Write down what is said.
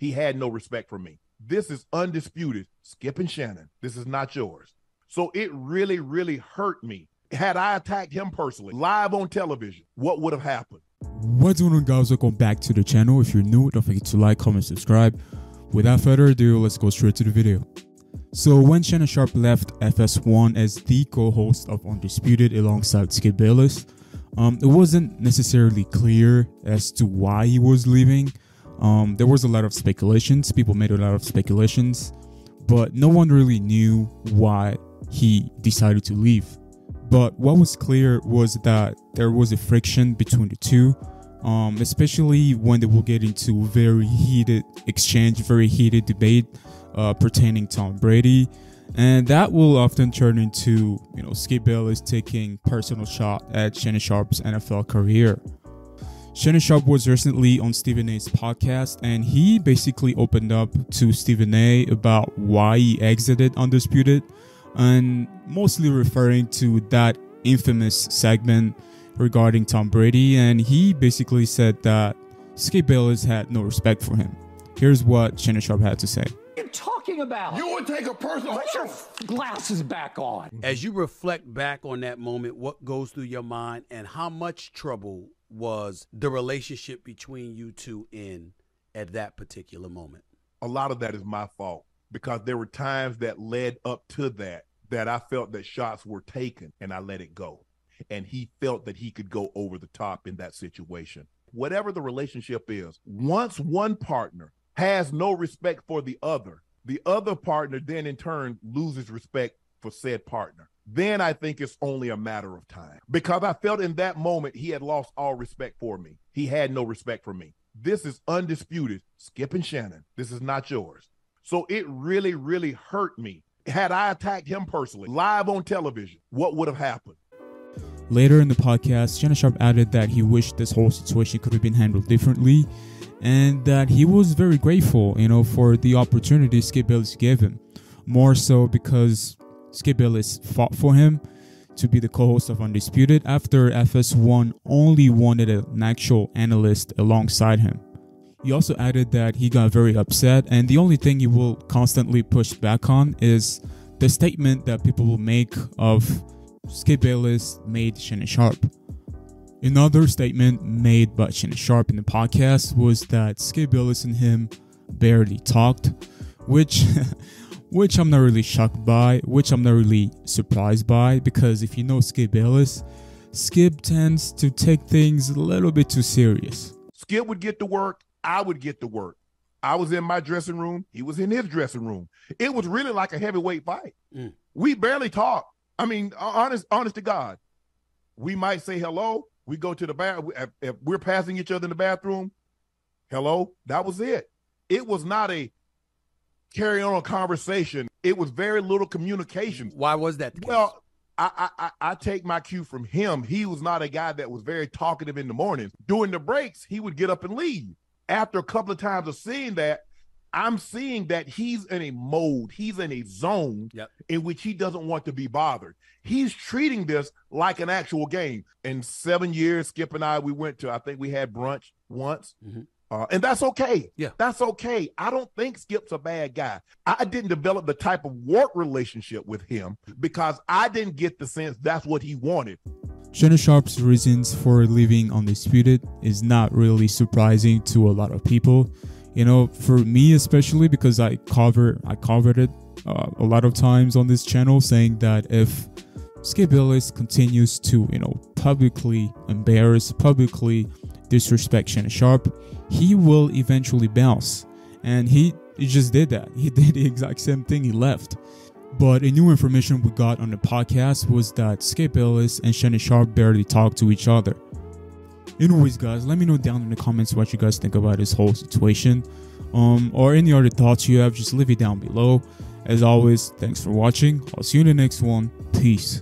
He had no respect for me. This is undisputed. Skip and Shannon. This is not yours. So it really, really hurt me. Had I attacked him personally, live on television, what would have happened? What's going on, guys? Welcome back to the channel. If you're new, don't forget to like, comment, subscribe. Without further ado, let's go straight to the video. So when Shannon Sharpe left FS1 as the co-host of Undisputed alongside Skip Bayless, it wasn't necessarily clear as to why he was leaving. There was a lot of speculations. People made a lot of speculations, but no one really knew why he decided to leave. But what was clear was that there was a friction between the two, especially when they will get into very heated exchange, very heated debate pertaining to Tom Brady. And that will often turn into, Skip Bayless taking personal shot at Shannon Sharpe's NFL career. Shannon Sharpe was recently on Stephen A's podcast, and he basically opened up to Stephen A about why he exited Undisputed, and mostly referring to that infamous segment regarding Tom Brady. And he basically said that Skip Bayless had no respect for him. Here's what Shannon Sharpe had to say. What are you talking about? You would take a personal... Put your glasses back on. As you reflect back on that moment, what goes through your mind, and how much trouble was the relationship between you two in at that particular moment? A lot of that is my fault, because there were times that led up to that I felt that shots were taken and I let it go. And he felt that he could go over the top in that situation. Whatever the relationship is, once one partner has no respect for the other partner then in turn loses respect for said partner. Then I think it's only a matter of time, because I felt in that moment he had lost all respect for me. He had no respect for me. This is undisputed. Skip and Shannon. This is not yours. So it really, really hurt me. Had I attacked him personally, live on television, what would have happened? Later in the podcast, Shannon Sharpe added that he wished this whole situation could have been handled differently, and that he was very grateful, for the opportunity Skip Bayless gave him. More so because Skip Bayless fought for him to be the co-host of Undisputed after FS1 only wanted an actual analyst alongside him. He also added that he got very upset, and the only thing he will constantly push back on is the statement that people will make of Skip Bayless made Shannon Sharpe. Another statement made by Shannon Sharpe in the podcast was that Skip Bayless and him barely talked, which I'm not really shocked by, which I'm not really surprised by, because if you know Skip Bayless, Skip tends to take things a little bit too serious. Skip would get to work, I would get to work. I was in my dressing room, he was in his dressing room. It was really like a heavyweight fight. We barely talked. I mean, honest to God. We might say hello. We go to the bathroom. If we're passing each other in the bathroom, hello, that was it. It was not a carry on a conversation. It was very little communication. Why was that the case? Well, I take my cue from him. He was not a guy that was very talkative in the mornings. During the breaks, he would get up and leave. After a couple of times of seeing that, I'm seeing that he's in a mode, he's in a zone in which he doesn't want to be bothered. He's treating this like an actual game. In 7 years, Skip and I went to, I think we had brunch once. And that's okay. Yeah, that's okay. I don't think Skip's a bad guy. I didn't develop the type of work relationship with him because I didn't get the sense that's what he wanted. Shannon Sharpe's reasons for leaving Undisputed is not really surprising to a lot of people. For me especially, because I covered it a lot of times on this channel, saying that if Skip Bayless continues to, publicly embarrass, publicly disrespect Shannon Sharpe, he will eventually bounce. And he just did that. He did the exact same thing. He left. But a new information we got on the podcast was that Skip Bayless and Shannon Sharpe barely talk to each other. Anyways, guys, let me know down in the comments what you guys think about this whole situation. Or any other thoughts you have, just leave it down below. As always, thanks for watching. I'll see you in the next one. Peace.